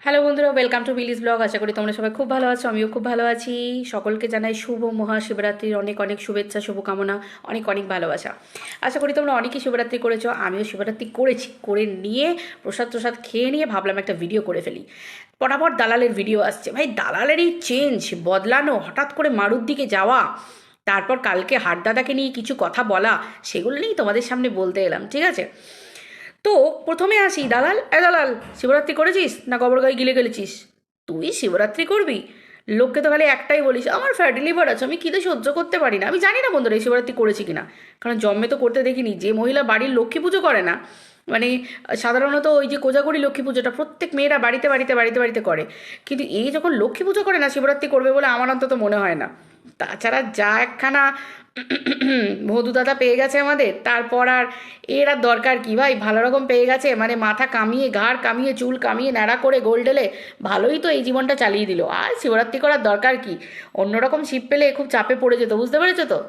Hello বন্ধুরা, welcome to বিলিস blog. আশা করি তোমরা সবাই খুব ভালো আছো, আমিও খুব ভালো আছি। সকলকে জানাই শুভ মহাশিবরাত্রির অনেক অনেক শুভেচ্ছা, শুভকামনা, অনেক অনেক ভালোবাসা। আশা করি তোমরা অনেকই শিবরাত্রি করেছো, আমিও শিবরাত্রি করেছি। করে নিয়ে প্রসাদ প্রসাদ খেয়ে নিয়ে ভাবলাম একটা ভিডিও করে ফেলি। পটাপট দালালের ভিডিও আসছে। ভাই, দালালের এই চেঞ্জ বদলানো, হঠাৎ করে মারুর দিকে যাওয়া, তারপর কালকে হাটদাদাকে নিয়ে কিছু কথা বলা, সেগুলো নিয়েই তোমাদের সামনে বলতে এলাম, ঠিক আছে? তো প্রথমে আসি, দালাল দালাল, শিবরাত্রি করেছিস না গোবর গায়ে গিলে গেলেছিস? তুই শিবরাত্রি করবি? লোককে তো খালি একটাই বলিস, আমার ফ্যাটি লিভার আছে, আমি খিদে সহ্য করতে পারি না। আমি জানি না বন্ধুরা এই শিবরাত্রি করেছি কিনা, কারণ জন্মে তো করতে দেখিনি। যে মহিলা বাড়ির লক্ষ্মী পুজো করে না, মানে সাধারণত ওই যে কোজাগরি লক্ষ্মী পুজোটা প্রত্যেক মেয়েরা বাড়িতে বাড়িতে বাড়িতে বাড়িতে করে, কিন্তু এই যখন লক্ষ্মী পুজো করে না, শিবরাত্রি করবে বলে আমার অন্তত মনে হয় না। তাছাড়া যা একখানা ভদু দাদা পেয়ে গেছে আমাদের, তারপর আর এর আর দরকার কি ভাই? ভালো রকম পেয়ে গেছে, মানে মাথা কামিয়ে, ঘাড় কামিয়ে, চুল কামিয়ে, ন্যাড়া করে, গোল ঢেলে ভালোই তো এই জীবনটা চালিয়ে দিল। আর শিবরাত্রি করার দরকার কি? অন্যরকম শিব পেলে খুব চাপে পড়ে যেত, বুঝতে পেরেছো তো?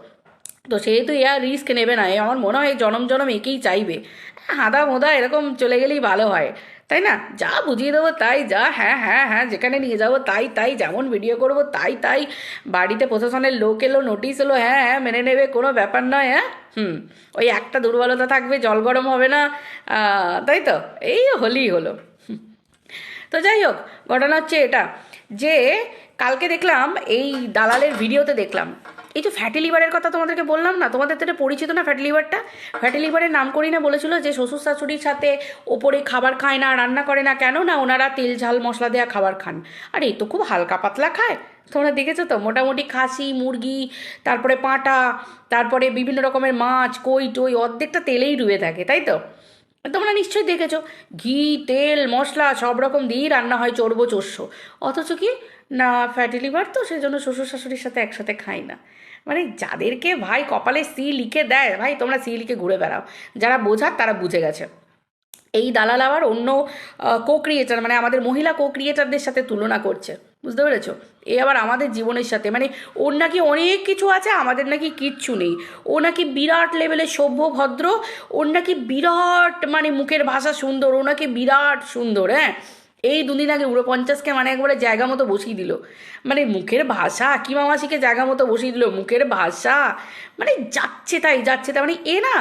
তো সেহেতু এ আর রিস্ক নেবে না। এ আমার মনে হয় জনম জনম একেই চাইবে। হাদা মোদা এরকম চলে গেলেই ভালো হয়, তাই না? যা বুঝিয়ে দেবো তাই, যা হ্যাঁ হ্যাঁ হ্যাঁ যেখানে নিয়ে যাবো তাই তাই, যেমন ভিডিও করবো তাই তাই, বাড়িতে প্রশাসনের লোক এলো, নোটিশ এলো, হ্যাঁ হ্যাঁ মেনে নেবে, কোনো ব্যাপার নয়। হ্যাঁ, হুম। ওই একটা দুর্বলতা থাকবে, জল গরম হবে না, তাই তো? এই হলেই হলো। তো যাই হোক, ঘটনা হচ্ছে এটা যে কালকে দেখলাম এই দালালের ভিডিওতে দেখলাম এই যে ফ্যাটি লিভারের কথা তোমাদেরকে বললাম না, তোমাদের তো এটা পরিচিত না ফ্যাটি লিভারটা? ফ্যাটি লিভারের নাম করি না বলেছিল যে শ্বশুর শাশুড়ির সাথে ওপরে খাবার খায় না, রান্না করে না, কেন না ওনারা তেল ঝাল মশলা দেওয়া খাবার খান। আর এই তো খুব হালকা পাতলা খায়। তোমরা দেখেছো তো, মোটামুটি খাসি মুরগি, তারপরে পাঁটা, তারপরে বিভিন্ন রকমের মাছ, কই টই, অর্ধেকটা তেলেই ডুবে থাকে, তাই তো? তোমরা নিশ্চয়ই দেখেছো, ঘি তেল মশলা সব রকম দিয়েই রান্না হয়, চর্বো চোষ্য। অথচ কি না, ফ্যাটি লিভার তো সেজন্য শ্বশুর শাশুড়ির সাথে একসাথে খাই না। মানে যাদেরকে ভাই কপালে সি লিখে দেয়, ভাই তোমরা সি লিখে ঘুরে বেড়াও। যারা বোঝার তারা বুঝে গেছে। এই দালাল আবার অন্য কো ক্রিয়েটার, মানে আমাদের মহিলা কো ক্রিয়েটারদের সাথে তুলনা করছে, বুঝতে পেরেছো? এ আবার আমাদের জীবনের সাথে, মানে ওর নাকি অনেক কিছু আছে, আমাদের নাকি কিচ্ছু নেই। ও নাকি বিরাট লেভেলের সভ্য ভদ্র, ওর নাকি বিরাট মানে মুখের ভাষা সুন্দর, ও নাকি বিরাট সুন্দর। হ্যাঁ, এই দুদিন আগে 49কে মানে একবারে জায়গা মতো বসিয়ে দিল। মানে মুখের ভাষা, কি মামাসিকে জায়গা মতো বসিয়ে দিল, মুখের ভাষা মানে যাচ্ছে তাই যাচ্ছে তাই। মানে এ না,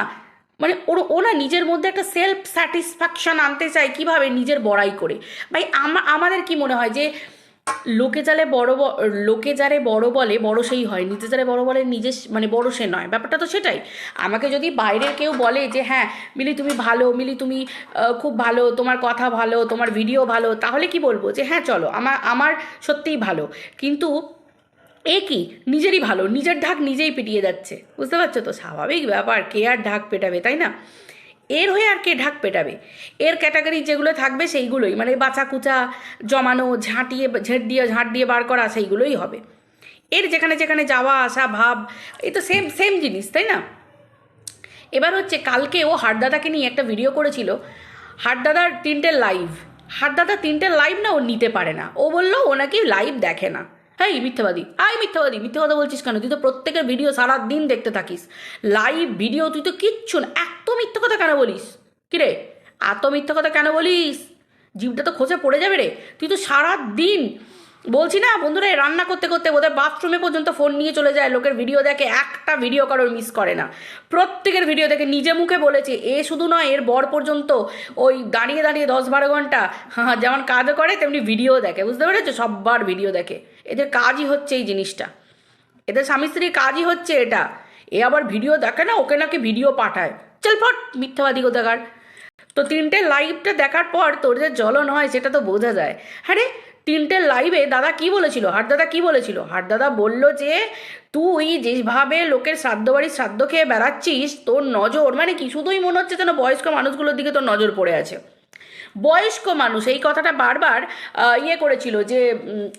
মানে ও না নিজের মধ্যে একটা সেলফ স্যাটিসফ্যাকশন আনতে চায় কীভাবে? নিজের বড়াই করে। ভাই আমাদের কি মনে হয় যে লোকে যারে লোকে যারে বড় বলে বড় সেই হয়, নিজে যারে বড় বলে নিজে মানে বড় সে নয়। ব্যাপারটা তো সেটাই। আমাকে যদি বাইরের কেউ বলে যে হ্যাঁ মিলি তুমি ভালো, মিলি তুমি খুব ভালো, তোমার কথা ভালো, তোমার ভিডিও ভালো, তাহলে কি বলবো যে হ্যাঁ চলো, আমার আমার সত্যিই ভালো। কিন্তু এ কি নিজেরই ভালো, নিজের ঢাক নিজেই পেটিয়ে যাচ্ছে, বুঝতে পারছো তো? স্বাভাবিক ব্যাপার, কে আর ঢাক পেটাবে, তাই না? এর হয়ে আর কে ঢাক পেটাবে? এর ক্যাটাগরি যেগুলো থাকবে সেইগুলোই, মানে বাছা কুচা জমানো, ঝাঁট দিয়ে বার করা, সেইগুলোই হবে। এর যেখানে যেখানে যাওয়া আসা ভাব, এই তো সেম সেম জিনিস, তাই না? এবার হচ্ছে কালকে ও হাটদাদাকে নিয়ে একটা ভিডিও করেছিল। হাটদাদার 3টে লাইভ, হাটদাদা 3টে লাইভ না ও নিতে পারে না। ও বললো ও নাকি লাইভ দেখে না। হ্যাঁ মিথ্যাবাদী, মিথ্যাবাদী, মিথ্যে কথা বলছিস কেন? তুই তো প্রত্যেকের ভিডিও সারা দিন দেখতে থাকিস, লাইভ ভিডিও, তুই তো কিচ্ছু না। এত মিথ্যে কথা কেন বলিস? কিরে, এত মিথ্যে কথা কেন বলিস? জিভটা তো খোঁচে পড়ে যাবে রে। তুই তো সারা দিন, বলছি না বন্ধুরা, রান্না করতে করতে বোধহয় বাথরুমে পর্যন্ত ফোন নিয়ে চলে যায়, লোকের ভিডিও দেখে, একটা ভিডিও কারোর মিস করে না, প্রত্যেকের ভিডিও দেখে। নিজে মুখে বলেছে, এ শুধু নয় এর বর পর্যন্ত ওই দাঁড়িয়ে দাঁড়িয়ে 10-12 ঘন্টা হ্যাঁ যেমন কাজও করে তেমনি ভিডিও দেখে, বুঝতে পেরেছো? সববার ভিডিও দেখে। এদের কাজই হচ্ছে এই জিনিসটা, এদের স্বামী স্ত্রীর কাজই হচ্ছে এটা। এ আবার ভিডিও দেখে না, ওকে নাকি ভিডিও পাঠায়। চল ফট, মিথ্যাবাদী কোথাকার। তো 3টে লাইভটা দেখার পর তোর যে জ্বলন হয় সেটা তো বোঝা যায়। হ্যাঁ রে, 3টে লাইভে দাদা কি বলেছিল, হাটদাদা কি বলেছিল? হাটদাদা বলল যে তুই যেভাবে লোকের শ্রাদ্ধ বাড়ির শ্রাদ্ধ খেয়ে বেড়াচ্ছিস, তোর নজর মানে কি, শুধুই মনে হচ্ছে যেন বয়স্ক মানুষগুলোর দিকে তোর নজর পড়ে আছে। বয়স্ক মানুষ, এই কথাটা বারবার ইয়ে করেছিল, যে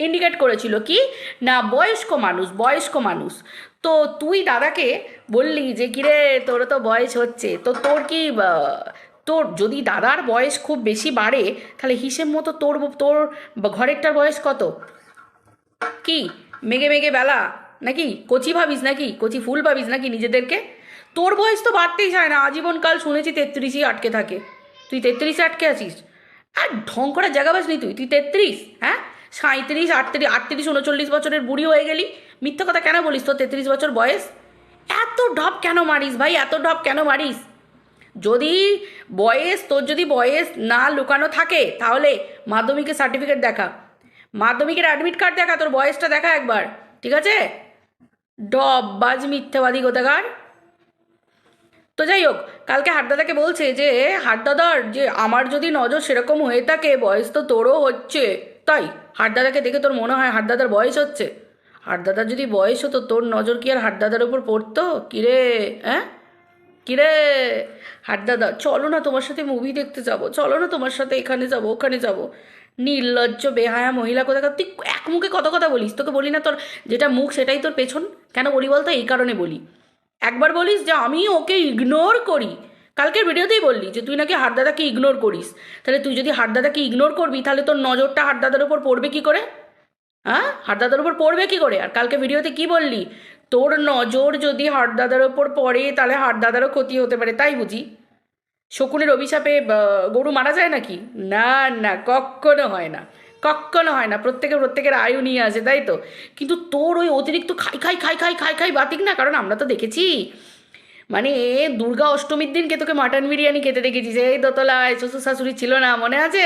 ইন্ডিকেট করেছিল কি না, বয়স্ক মানুষ, বয়স্ক মানুষ। তো তুই দাদাকে বললি যে কিরে তোর তো বয়স হচ্ছে, তো তোর কি তোর যদি দাদার বয়স খুব বেশি বাড়ে, তাহলে হিসেব মতো তোর তোর ঘরেরটার বয়স কত? কি মেঘে মেঘে বেলা নাকি? কচি ভাবিস নাকি? কচি ফুল ভাবিস নাকি নিজেদেরকে? তোর বয়স তো বাড়তেই চায় না, আজীবনকাল শুনেছি 33ই আটকে থাকে। তুই 33-এ আটকে আছিস? আর ঢং করার জায়গা পাস নি তুই? তুই 33, হ্যাঁ, 37, 38, 38, 39 বছরের বুড়ি হয়ে গেলি। মিথ্যা কথা কেন বলিস? তোর 33 বছর বয়স। এত ঢপ কেন মারিস ভাই? এত ঢপ কেন মারিস? যদি বয়স, তোর যদি বয়স না লুকানো থাকে তাহলে মাধ্যমিকের সার্টিফিকেট দেখা, মাধ্যমিকের অ্যাডমিট কার্ড দেখা, তোর বয়সটা দেখা একবার, ঠিক আছে? ডব বাজ মিথ্যাবাদী কোথাকার। তো যাই হোক, কালকে হাড্দাদাকে বলছে যে হাড্দাদার যে আমার যদি নজর সেরকম হয়ে থাকে, বয়স তো তোরও হচ্ছে, তাই হাড্দাদাকে দেখে তোর মনে হয় হাড্দাদার বয়স হচ্ছে? হাড্দাদার যদি বয়স হতো তোর নজর কি আর হাড্দাদার ওপর পড়তো? কিরে, হ্যাঁ, কিরে হাড্দাদা, চলো না তোমার সাথে মুভি দেখতে যাবো, চলো না তোমার সাথে এখানে যাবো ওখানে যাবো। নির্লজ্জ বেহায়া মহিলা কোথাকার। তুই এক মুখে কত কথা বলিস, তোকে বলি না তোর যেটা মুখ সেটাই তোর পেছন? কেন বলি বলতো? এই কারণে বলি। একবার বলিস যে আমি ওকে ইগনোর করি, কালকের ভিডিওতেই বললি যে তুই নাকি হাড্দাদাকে ইগনোর করিস। তাহলে তুই যদি হাড্দাদাকে ইগনোর করবি তাহলে তোর নজরটা হাড্দাদার উপর পড়বে কি করে? হ্যাঁ, হাড্দাদার উপর পড়বে কি করে? আর কালকে ভিডিওতে কি বললি? তোর নজর যদি হাড্দাদার ওপর পড়ে তাহলে হাড্দাদারও ক্ষতি হতে পারে, তাই বুঝি? শকুনের অভিশাপে গরু মারা যায় নাকি? না, না, কখনো হয় না, কখনো হয় না। প্রত্যেকের আয়ু নিয়ে আসে, তাই তো? কিন্তু তোর ওই অতিরিক্ত খাই খাই খাই খাই খাই খাই বাতিক না, কারণ আমরা তো দেখেছি, মানে দুর্গা অষ্টমীর দিনকে তোকে মাটন বিরিয়ানি খেতে দেখেছিস এই দোতলায়, শ্বশুর শাশুড়ি ছিল না, মনে আছে?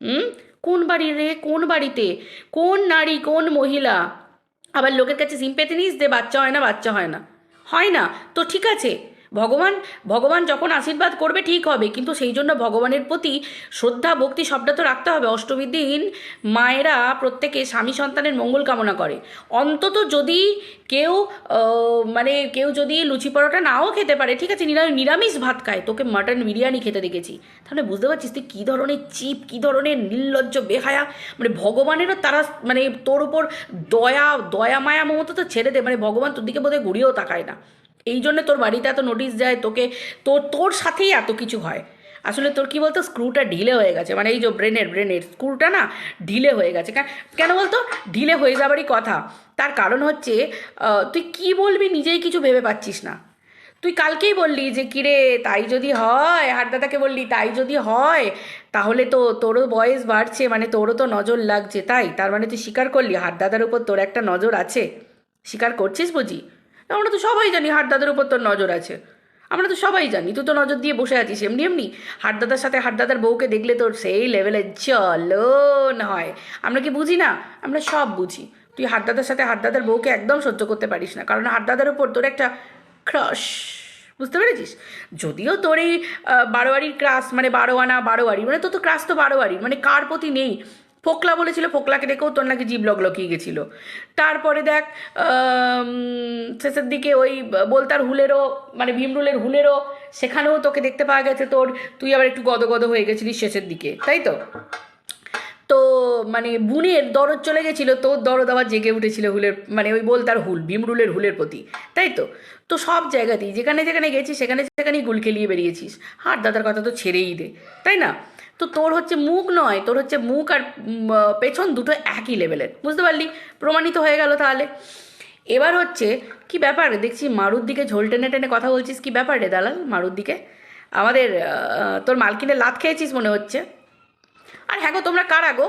হুম। কোন বাড়ি রে? কোন বাড়িতে? কোন নারী, কোন মহিলা? আবার লোকের কাছে সিম্পেথি নিস যে বাচ্চা হয় না, বাচ্চা হয় না। হয় না তো ঠিক আছে, ভগবান ভগবান যখন আশীর্বাদ করবে ঠিক হবে, কিন্তু সেই জন্য ভগবানের প্রতি শ্রদ্ধা ভক্তি সবটা তো রাখতে হবে। অষ্টমীর দিন মায়েরা প্রত্যেকে স্বামী সন্তানের মঙ্গল কামনা করে। অন্তত যদি কেউ মানে কেউ যদি লুচি পরোটা নাও খেতে পারে, ঠিক আছে, নিরামিষ ভাত খায়, তোকে মাটন বিরিয়ানি খেতে দেখেছি, তাহলে বুঝতে পারছিস তুই কী ধরনের চিপ, কী ধরনের নির্লজ্জ বেহায়া। মানে ভগবানেরও তারা মানে তোর উপর দয়া দয়া মায়া মমতা তো ছেড়ে দে, মানে ভগবান তোর দিকে বোধহয় ঘুরিয়েও তাকায় না। এই জন্য তোর বাড়িতে এত নোটিশ যায়, তোকে তোর তোর সাথেই এত কিছু হয়। আসলে তোর কি বলতো, স্ক্রুটা ঢিলে হয়ে গেছে, মানে এই যে ব্রেনের স্ক্রুটা না ঢিলে হয়ে গেছে। কেন বলতো ঢিলে হয়ে যাবারই কথা? তার কারণ হচ্ছে তুই কি বলবি নিজেই কিছু ভেবে পাচ্ছিস না। তুই কালকেই বললি যে কিরে তাই যদি হয়, হাড্দাদাকে বললি তাই যদি হয় তাহলে তো তোরও বয়স বাড়ছে, মানে তোরও তো নজর লাগছে, তাই তার মানে তুই স্বীকার করলি হাড্দাদার উপর তোর একটা নজর আছে? স্বীকার করছিস বুঝি? আমরা তো সবাই জানি হাড্দাদার উপর তোর নজর আছে, আমরা তো সবাই জানি। তুই তো নজর দিয়ে বসে আছিস এমনি এমনি। হাড্দাদার সাথে হাড্দাদার বউকে দেখলে তোর সেই লেভেলে জ্বলন হয়। আমরা কি বুঝি না? আমরা সব বুঝি। তুই হাড্দাদার সাথে হাড্দাদার বউকে একদম সহ্য করতে পারিস না, কারণ হাড্দাদার উপর তোর একটা ক্রাশ, বুঝতে পেরেছিস? যদিও তোর এই বারোয়ারির ক্রাশ, মানে 12 আনা 12 বাড়ি, মানে তোর তো ক্রাশ তো 12 বাড়ির, মানে কার প্রতি নেই? ফোকলা বলেছিল, ফোকলাকে দেখেও তোর নাকি জিভ লকলকিয়ে গেছিলো। তারপরে দেখ শেষের দিকে ওই বলতার হুলেরও, মানে ভীমরুলের হুলেরও, সেখানেও তোকে দেখতে পাওয়া গেছে তোর, তুই আবার একটু গদগদ হয়ে গেছিলিস শেষের দিকে, তাই তো? তো মানে বুনের দরদ চলে গেছিলো, তোর দরদ আবার জেগে উঠেছিল হুলের, মানে ওই বলতার হুল, ভীমরুলের হুলের প্রতি, তাই তো? তো সব জায়গাতেই যেখানে যেখানে গেছিস সেখানে সেখানেই গুল খেলিয়ে বেরিয়েছিস। হাট দাদার কথা তো ছেড়েই দে, তাই না? তো তোর হচ্ছে মুখ নয়, তোর হচ্ছে মুখ আর পেছন দুটো একই লেভেলের, বুঝতে পারলি? প্রমাণিত হয়ে গেল তাহলে। এবার হচ্ছে কি ব্যাপার, দেখছি মারুর দিকে ঝোল টেনে টেনে কথা বলছিস, কি ব্যাপার রে দালাল? মারুর দিকে আমাদের তোর মালকিনের লাত খেয়েছিস মনে হচ্ছে। আর হ্যাঁ গো, তোমরা কারা গো?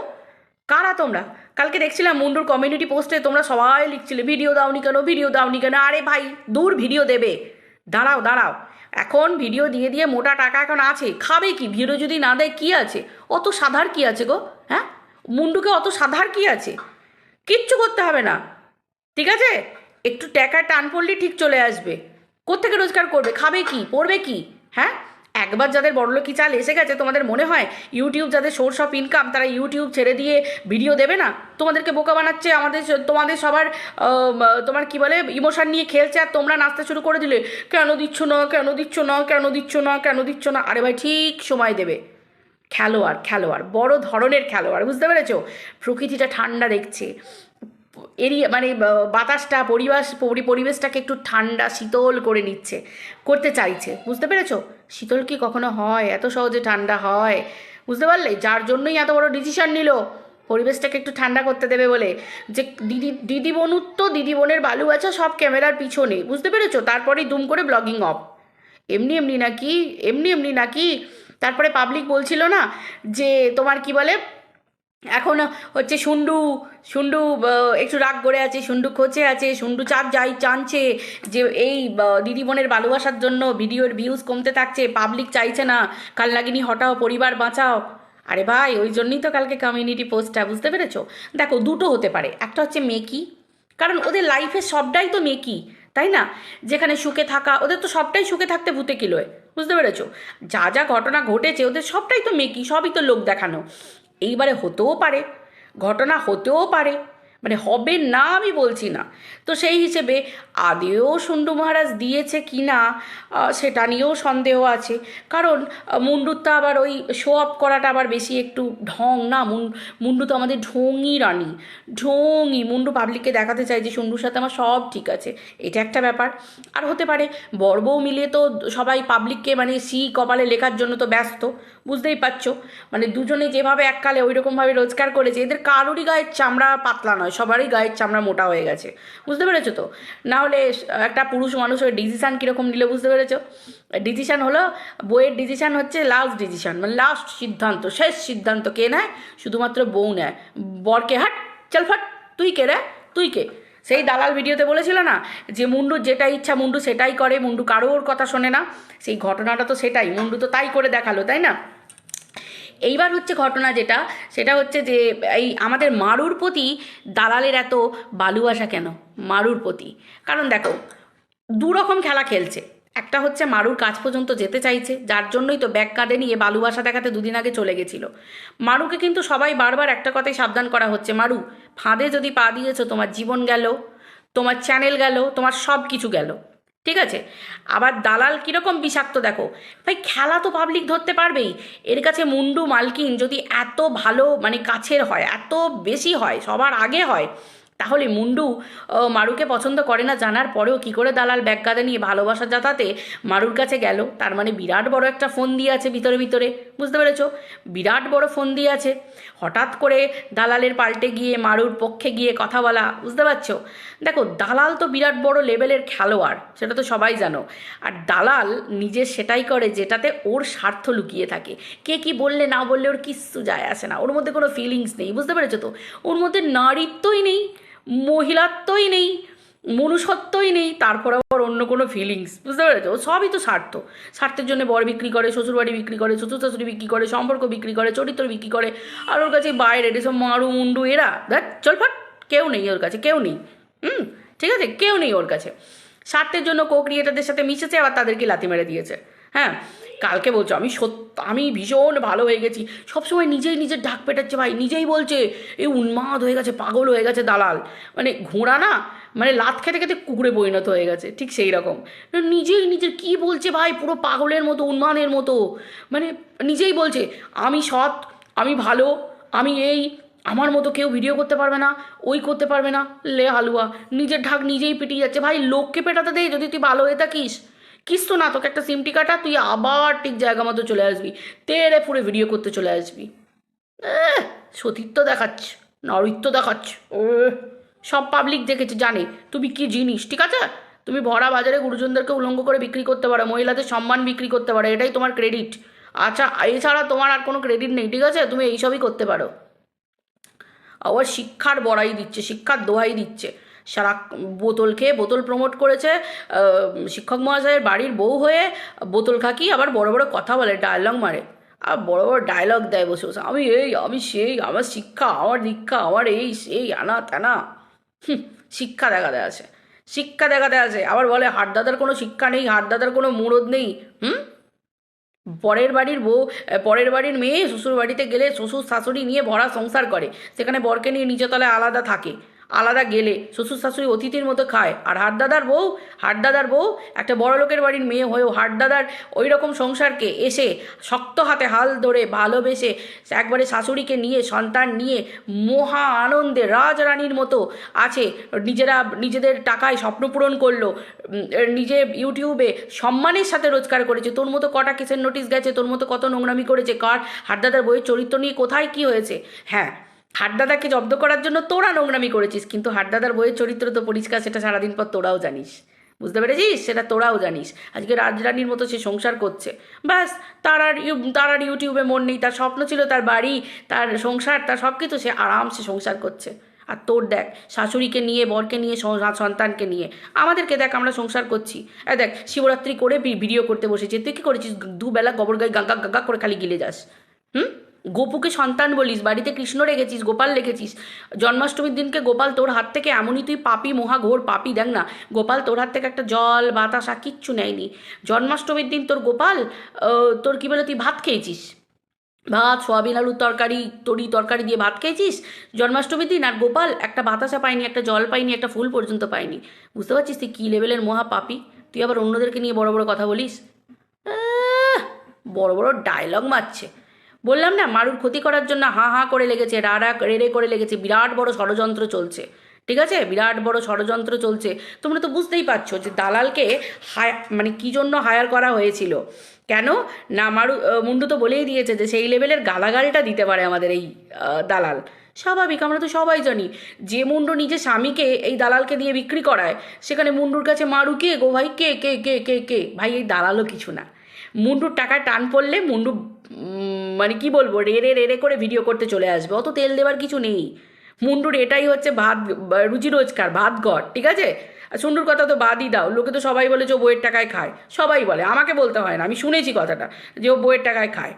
কারা তোমরা? কালকে দেখছিলাম মুন্ডুর কমিউনিটি পোস্টে তোমরা সবাই লিখছিলে ভিডিও দাওনি কেন, ভিডিও দাওনি কেন। আরে ভাই দূর, ভিডিও দেবে, দাঁড়াও দাঁড়াও। এখন ভিডিও দিয়ে দিয়ে মোটা টাকা এখন আছে, খাবে কি? ভিডিও যদি না দেয় কি আছে? অত সাধার কি আছে গো? হ্যাঁ, মুন্ডুকে অত সাধার কি আছে? কিচ্ছু করতে হবে না, ঠিক আছে? একটু টাকা টান পড়লে ঠিক চলে আসবে। কোত্থেকে রোজগার করবে? খাবে কি? পড়বে কি? হ্যাঁ, একবার যাদের বড়লোকি চাল এসে গেছে, তোমাদের মনে হয় ইউটিউব যাদের সোর্স অফ ইনকাম তারা ইউটিউব ছেড়ে দিয়ে ভিডিও দেবে না? তোমাদেরকে বোকা বানাচ্ছে, তোমাদের সবার তোমার কি বলে ইমোশন নিয়ে খেলছে, আর তোমরা নাচতে শুরু করে দিলে কেন দিচ্ছ না, কেন দিচ্ছ না, কেন দিচ্ছ না, কেন দিচ্ছ না। আরে ভাই ঠিক সময় দেবে। খেলোয়াড় খেলোয়াড়, বড় ধরনের খেলোয়াড়, বুঝতে পেরেছো? প্রকৃতিটা ঠান্ডা দেখছে, এরিয়া মানে বাতাসটা পরিবেশটাকে একটু ঠান্ডা শীতল করে নিচ্ছে, করতে চাইছে, বুঝতে পেরেছো? শীতল কি কখনো হয়? এত সহজে ঠান্ডা হয়? বুঝতে পারলে? যার জন্যই এত বড় ডিসিশন নিল পরিবেশটাকে একটু ঠান্ডা করতে দেবে বলে, যে দিদি বোনুত্ব, দিদি বোনের বালু আছে সব ক্যামেরার পিছনে, বুঝতে পেরেছো? তারপরেই দুম করে ব্লগিং অফ। এমনি এমনি নাকি, এমনি এমনি নাকি তারপরে পাবলিক বলছিল না যে তোমার কি বলে এখন হচ্ছে সুন্ডু সুন্ডু একটু রাগ করে আছে, সুন্ডু খোঁচে আছে, সুন্ডু চাপ যাই টানছে যে এই দিদি বোনের ভালোবাসার জন্য ভিডিওর ভিউজ কমতে থাকছে, পাবলিক চাইছে না কালনাগিনী হটাও, পরিবার বাঁচাও। আরে ভাই ওই জন্যই তো কালকে কমিউনিটি পোস্টটা, বুঝতে পেরেছো? দেখো দুটো হতে পারে, একটা হচ্ছে মেকি, কারণ ওদের লাইফে সবটাই তো মেকি, তাই না? যেখানে সুখে থাকা, ওদের তো সবটাই সুখে থাকতে ভূতে কিলোয়, বুঝতে পেরেছো? যা যা ঘটনা ঘটেছে ওদের সবটাই তো মেকি, সবই তো লোক দেখানো। এইবারে হতেও পারে, ঘটনা হতেও পারে, মানে হবে না আমি বলছি না। তো সেই হিসেবে আদেও সুন্ডু মহারাজ দিয়েছে কি না সেটা নিয়েও সন্দেহ আছে, কারণ মুন্ডুর তো আবার ওই শো অফ করাটা আবার বেশি একটু ঢং না, মুন্ডু তো আমাদের ঢঙই রানী, ঢঙই মুন্ডু পাবলিককে দেখাতে চায় যে সুন্ডুর সাথে আমার সব ঠিক আছে, এটা একটা ব্যাপার। আর হতে পারে বর বউ মিলিয়ে তো সবাই পাবলিককে মানে কপালে লেখার জন্য তো ব্যস্ত, বুঝতেই পারছো? মানে দুজনে যেভাবে এককালে ওই রকমভাবে রোজগার করেছে, এদের কারোরই গায়ের চামড়া পাতলা নয়, সবারই গায়ের চামড়া মোটা হয়ে গেছে, বুঝতে পেরেছো তো? না হলে একটা পুরুষ মানুষ ওই ডিসিশান কীরকম নিলে, বুঝতে পেরেছো? ডিসিশান হলো, বইয়ের ডিসিশান হচ্ছে লাস্ট ডিসিশান, মানে লাস্ট সিদ্ধান্ত, শেষ সিদ্ধান্ত কে নেয়? শুধুমাত্র বউ নেয়। বরকে হাট চল ফাট, তুই কে রে, তুই কে? সেই দালাল ভিডিওতে বলেছিল না যে মুন্ডুর যেটা ইচ্ছা মুন্ডু সেটাই করে, মুন্ডু কারোর কথা শোনে না, সেই ঘটনাটা তো সেটাই, মুন্ডু তো তাই করে দেখালো, তাই না? এইবার হচ্ছে ঘটনা যেটা, সেটা হচ্ছে যে এই আমাদের মারুর প্রতি দালালের এত ভালোবাসা কেন মারুর প্রতি? কারণ দেখো দু রকম খেলা খেলছে, একটা হচ্ছে মারুর কাছ পর্যন্ত যেতে চাইছে, যার জন্যই তো ব্যাগ কাঁধে নিয়ে ভালোবাসা দেখাতে দুদিন আগে চলে গেছিল। মারুকে কিন্তু সবাই বারবার একটা কথাই সাবধান করা হচ্ছে, মারু ফাঁদে যদি পা দিয়েছো তোমার জীবন গেল, তোমার চ্যানেল গেল, তোমার সব কিছু গেল, ঠিক আছে? আবার দালাল কীরকম বিষাক্ত দেখো ভাই, খেলা তো পাবলিক ধরতে পারবেই। এর কাছে মুন্ডু মালকিন যদি এত ভালো মানে কাছের হয়, এত বেশি হয়, সবার আগে হয়, তাহলে মুন্ডু মারুকে পছন্দ করে না জানার পরেও কি করে দালাল ব্যাগ কাঁধে নিয়ে ভালোবাসা জাতাতে মারুর কাছে গেল? তার মানে বিরাট বড় একটা ফোন দিয়ে আছে ভিতরে ভিতরে, বুঝতে পেরেছো? বিরাট বড় ফোন দিয়ে আছে। হঠাৎ করে দালালের পাল্টে গিয়ে মারুর পক্ষে গিয়ে কথা বলা, বুঝতে পারছো? দেখো দালাল তো বিরাট বড় লেভেলের খেলোয়াড়, সেটা তো সবাই জানো। আর দালাল নিজে সেটাই করে যেটাতে ওর স্বার্থ লুকিয়ে থাকে। কে কি বললে না বললে ওর কিচ্ছু যায় আসে না, ওর মধ্যে কোনো ফিলিংস নেই, বুঝতে পেরেছো তো? ওর মধ্যে নারীত্বই নেই, মহিলাত্বই নেই, মনুষ্যত্বই নেই, তারপর আবার অন্য কোনো ফিলিংস, বুঝতে পেরেছো? সবই তো স্বার্থ। স্বার্থের জন্য বর বিক্রি করে, শ্বশুরবাড়ি বিক্রি করে, শ্বশুর শাশুড়ি বিক্রি করে, সম্পর্ক বিক্রি করে, চরিত্র বিক্রি করে। আর ওর কাছে বাইরে এসব মারু মুন্ডু এরা দেখ চল ফাট, কেউ নেই ওর কাছে, কেউ নেই। হুম, ঠিক আছে, কেউ নেই ওর কাছে। স্বার্থের জন্য কো ক্রিয়েটারদের সাথে মিশেছে, আবার তাদেরকে লাথি মেরে দিয়েছে। হ্যাঁ, কালকে বলছো আমি ভীষণ ভালো হয়ে গেছি, সবসময় নিজেই নিজের ঢাক পেটাচ্ছে ভাই, নিজেই বলছে এই উন্মাদ হয়ে গেছে, পাগল হয়ে গেছে দালাল, মানে ঘোড়া না, মানে লাত খেতে খেতে কুকুরে পরিণত হয়ে গেছে, ঠিক সেই রকম। নিজেই নিজের কি বলছে ভাই, পুরো পাগলের মতো, উন্মাদের মতো, মানে নিজেই বলছে আমি সৎ, আমি ভালো, আমি এই, আমার মতো কেউ ভিডিও করতে পারবে না, ওই করতে পারবে না, লে হালুয়া, নিজের ঢাক নিজেই পিটিয়ে যাচ্ছে। ভাই লোককে পেটাতে দে, যদি তুই ভালো হয়ে থাকিস কিস তো না, তোকে একটা সিমটি কাটা, তুই আবার ঠিক জায়গা মতো চলে আসবি, তেরে পুরো ভিডিও করতে চলে আসবি। সতীত্ব দেখাচ্ছ, নারীত্ব দেখাচ্ছ, সব পাবলিক দেখেছে, জানে তুমি কি জিনিস, ঠিক আছে? তুমি ভরা বাজারে গুরুজনদেরকে উলঙ্গ করে বিক্রি করতে পারো, মহিলাদের সম্মান বিক্রি করতে পারো, এটাই তোমার ক্রেডিট। আচ্ছা এছাড়া তোমার আর কোনো ক্রেডিট নেই, ঠিক আছে? তুমি এইসবই করতে পারো। আবার শিক্ষার বড়াই দিচ্ছে, শিক্ষার দোহাই দিচ্ছে, সারা বোতল খেয়ে বোতল প্রমোট করেছে, শিক্ষক মহাশয়ের বাড়ির বউ হয়ে বোতল খাকি, আবার বড় বড় কথা বলে, ডায়লগ মারে, আর বড় বড় ডায়লগ দেয় বসে বসে, আমি এই, আমি সেই, আমার শিক্ষা, আমার দীক্ষা, আমার এই সেই আনা তেনা। শিক্ষা দেখাতে আছে, শিক্ষা দেখাতে আছে, আবার বলে হাটদাদার কোনো শিক্ষা নেই, হাটদাদার কোনো মুরদ নেই। পরের বাড়ির বউ, পরের বাড়ির মেয়ে শ্বশুর বাড়িতে গেলে শ্বশুর শাশুড়ি নিয়ে ভরা সংসার করে, সেখানে বরকে নিয়ে নিচে তলায় আলাদা থাকে, আলাদা গেলে শ্বশুর শাশুড়ি অতিথির মতো খায়। আর হাটদাদার বউ একটা বড় লোকের বাড়ির মেয়ে হয়েও হাটদাদার ওই রকম সংসারকে এসে শক্ত হাতে হাল ধরে ভালোবেসে একবারে শাশুড়িকে নিয়ে, সন্তান নিয়ে মহা আনন্দে রাজরানীর মতো আছে, নিজেদের টাকায় স্বপ্ন পূরণ করলো, নিজে ইউটিউবে সম্মানের সাথে রোজগার করেছে। তোর মতো কটা কেসের নোটিশ গেছে, তোর মতো কত নোংরামি করেছে, কার হাটদাদার বইয়ের চরিত্র নিয়ে কোথায় কি হয়েছে? হ্যাঁ, হাটদাদাকে জব্দ করার জন্য তোরা নোংরামি করেছিস, কিন্তু হাটদাদার বইয়ের চরিত্র তো পরিষ্কার, সেটা সারাদিন পর তোরাও জানিস, বুঝতে পেরেছিস? সেটা তোরাও জানিস। আজকে রাজরানীর মতো সে সংসার করছে, ব্যাস। তার আর ইউটিউবে মন নেই। তার স্বপ্ন ছিল তার বাড়ি, তার সংসার, তার সব কিছু, সে আরামসে সংসার করছে। আর তোর দেখ, শাশুড়িকে নিয়ে, বরকে নিয়ে, সন্তানকে নিয়ে, আমাদেরকে দেখ আমরা সংসার করছি। দেখ শিবরাত্রি করে ভিডিও করতে বসেছি, তুই কী করেছিস? দুবেলা গোবর গায়ে গাগা গাগা করে খালি গিলে যাস। হুম? গোপুকে সন্তান বলিস, বাড়িতে কৃষ্ণ রেখেছিস, গোপাল রেখেছিস। জন্মাষ্টমীর দিনকে গোপাল তোর হাত থেকে, এমনই তুই পাপি, মহাঘোর পাপি, দেখ না, গোপাল তোর হাত থেকে একটা জল বাতাসা কিচ্ছু নেয়নি। জন্মাষ্টমীর দিন তোর গোপাল, তোর কী বলে, তুই ভাত খেয়েছিস, ভাত, সোয়াবিন আলুর তরকারি, তরকারি দিয়ে ভাত খেয়েছিস জন্মাষ্টমীর দিন। আর গোপাল একটা বাতাসা পায়নি, একটা জল পায়নি, একটা ফুল পর্যন্ত পায়নি। বুঝতে পারছিস তুই কী লেভেলের মহা পাপি? তুই আবার অন্যদেরকে নিয়ে বড় বড় কথা বলিস। বড় বড় ডায়লগ মারছে। বললাম না, মারুর ক্ষতি করার জন্য হাঁ হাঁ করে লেগেছে, রাড়া রেড়ে করে লেগেছে। বিরাট বড় ষড়যন্ত্র চলছে, ঠিক আছে? বিরাট বড় ষড়যন্ত্র চলছে। তোমরা তো বুঝতেই পারছো যে দালালকে মানে কী জন্য হায়ার করা হয়েছিল। কেন না, মুন্ডু তো বলেই দিয়েছে যে সেই লেভেলের গালাগালটা দিতে পারে আমাদের এই দালাল। স্বাভাবিক, আমরা তো সবাই জানি। যে মুন্ডু নিজের স্বামীকে এই দালালকে দিয়ে বিক্রি করায়, সেখানে মুন্ডুর কাছে মারু কে গো ভাই? কে কে কে কে কে ভাই? এই দালালও কিছু না। মুন্ডুর টাকায় টান পড়লে মুন্ডু মানে কি বলবো, রেড়ে রেড়ে করে ভিডিও করতে চলে আসবে। অত তেল দেওয়ার কিছু নেই। মুন্ডুর এটাই হচ্ছে ভাত, রুজি রোজগার, ভাত ঘর, ঠিক আছে? আর সুন্ডুর কথা তো বাদই দাও, লোকে তো সবাই বলে যে ও বইয়ের টাকায় খায়। সবাই বলে, আমাকে বলতে হয় না, আমি শুনেছি কথাটা যে ও বইয়ের টাকায় খায়।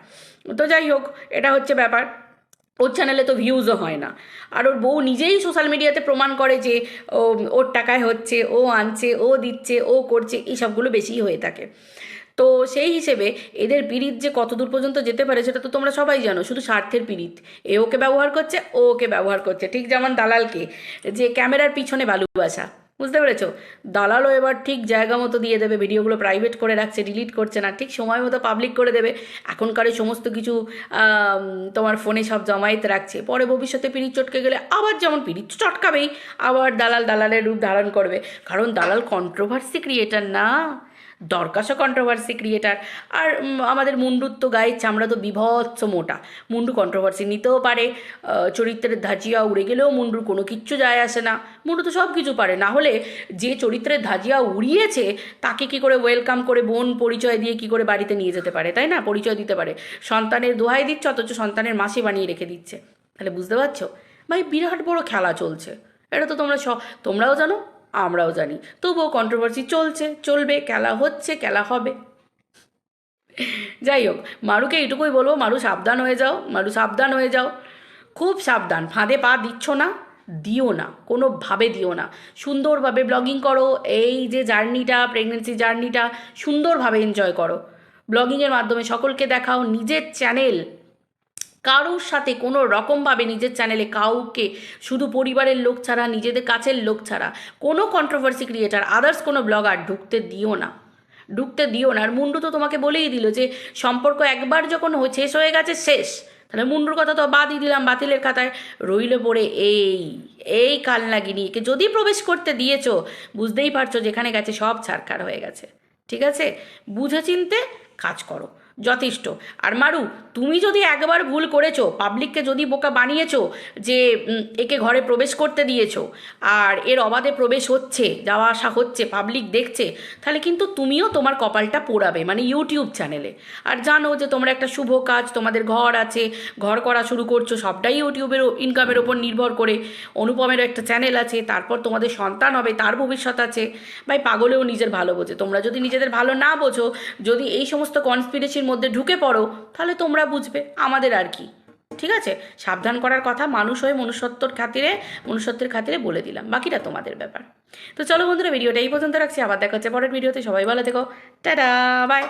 তো যাই হোক, এটা হচ্ছে ব্যাপার। ওর চ্যানেলে তো ভিউজও হয় না। আর ওর বউ নিজেই সোশ্যাল মিডিয়াতে প্রমাণ করে যে ওর টাকায় হচ্ছে, ও আনছে, ও দিচ্ছে, ও করছে, এই সবগুলো বেশিই হয়ে থাকে। তো সেই হিসেবে এদের পীড়িত যে কতদূর পর্যন্ত যেতে পারে সেটা তো তোমরা সবাই জানো। শুধু স্বার্থের পীড়িত, এ ওকে ব্যবহার করছে, ও ওকে ব্যবহার করছে। ঠিক যেমন দালালকে, যে ক্যামেরার পিছনে ভালোবাসা, বুঝতে পেরেছো? দালালও এবার ঠিক জায়গা মতো দিয়ে দেবে, ভিডিওগুলো প্রাইভেট করে রাখছে, ডিলিট করছে না, ঠিক সময় মতো পাবলিক করে দেবে। এখনকার এই সমস্ত কিছু তোমার ফোনে সব জমায়েত রাখছে। পরে ভবিষ্যতে পিরিচ চটকে গেলে আবার যেমন পিরিচ চটকাবেই, আবার দালালের রূপ ধারণ করবে। কারণ দালাল কন্ট্রোভার্সি ক্রিয়েটার না, দরকাশও কন্ট্রোভার্সি ক্রিয়েটার। আর আমাদের মুন্ডুর তো গায়ের চামড়া তো বিভৎস মোটা। মুন্ডু কন্ট্রোভার্সি নিতেও পারে, চরিত্রের ধাজিয়া উড়ে গেলেও মুন্ডুর কোনো কিচ্ছু যায় আসে না। মুন্ডু তো সব কিছু পারে। না হলে যে চরিত্রের ধাজিয়া উড়িয়েছে তাকে কি করে ওয়েলকাম করে বোন পরিচয় দিয়ে কি করে বাড়িতে নিয়ে যেতে পারে, তাই না? পরিচয় দিতে পারে। সন্তানের দোহাই দিচ্ছে, অথচ সন্তানের মাসি বানিয়ে রেখে দিচ্ছে। তাহলে বুঝতে পারছো ভাই, বিরাট বড় খেলা চলছে। এটা তো তোমরাও জানো, আমরাও জানি। তবুও কন্ট্রোভার্সি চলছে, চলবে, খেলা হচ্ছে, খেলা হবে। যাই হোক, মারুকে এটুকুই বলবো, মারু সাবধান হয়ে যাও, মারু সাবধান হয়ে যাও, খুব সাবধান। ফাঁদে পা দিচ্ছ না, দিও না, কোনোভাবে দিও না। সুন্দরভাবে ব্লগিং করো। এই যে জার্নিটা, প্রেগনেন্সি জার্নিটা সুন্দরভাবে এনজয় করো। ব্লগিংয়ের মাধ্যমে সকলকে দেখাও। নিজের চ্যানেল, কারোর সাথে কোনো রকমভাবে নিজের চ্যানেলে কাউকে, শুধু পরিবারের লোক ছাড়া, নিজেদের কাছের লোক ছাড়া, কোনো কন্ট্রোভার্সি ক্রিয়েটার, আদার্স কোনো ব্লগার ঢুকতে দিও না, ঢুকতে দিও না। আর মুন্ডু তো তোমাকে বলেই দিল যে সম্পর্ক একবার যখন শেষ হয়ে গেছে, শেষ। তাহলে মুন্ডুর কথা তো বাদই দিলাম, বাতিলের খাতায় রইল পড়ে এই কালনাগিনী। একে যদি প্রবেশ করতে দিয়েছো, বুঝতেই পারছো যেখানে গেছে সব ছাড়খাড় হয়ে গেছে। ঠিক আছে? বুঝে চিনতে কাজ করো, যথেষ্ট। আর মারু, তুমি যদি একবার ভুল করেছো, পাবলিককে যদি বোকা বানিয়েছো যে একে ঘরে প্রবেশ করতে দিয়েছো, আর এর অবাধে প্রবেশ হচ্ছে, যাওয়া আসা হচ্ছে, পাবলিক দেখছে, তাহলে কিন্তু তুমিও তোমার কপালটা পোড়াবে, মানে ইউটিউব চ্যানেলে। আর জানো যে তোমরা একটা শুভ কাজ, তোমাদের ঘর আছে, ঘর করা শুরু করছো, সবটাই ইউটিউবের ইনকামের ওপর নির্ভর করে। অনুপমেরও একটা চ্যানেল আছে, তারপর তোমাদের সন্তান হবে, তার ভবিষ্যৎ আছে। ভাই, পাগলেও নিজের ভালো বোঝে। তোমরা যদি নিজেদের ভালো না বোঝো, যদি এই সমস্ত কনস্পিরেসির মধ্যে ঢুকে পড়ো, তাহলে তোমরা বুঝবে, আমাদের আর কি। ঠিক আছে? সাবধান করার কথা মানুষ হয়ে মনুষ্যত্বের খাতিরে বলে দিলাম, বাকিটা তোমাদের ব্যাপার। তো চলো বন্ধুরা, ভিডিওটা এই পর্যন্ত রাখছি। আবার দেখা হচ্ছে পরের ভিডিওতে। সবাই ভালো থেকো, টাটা, বাই।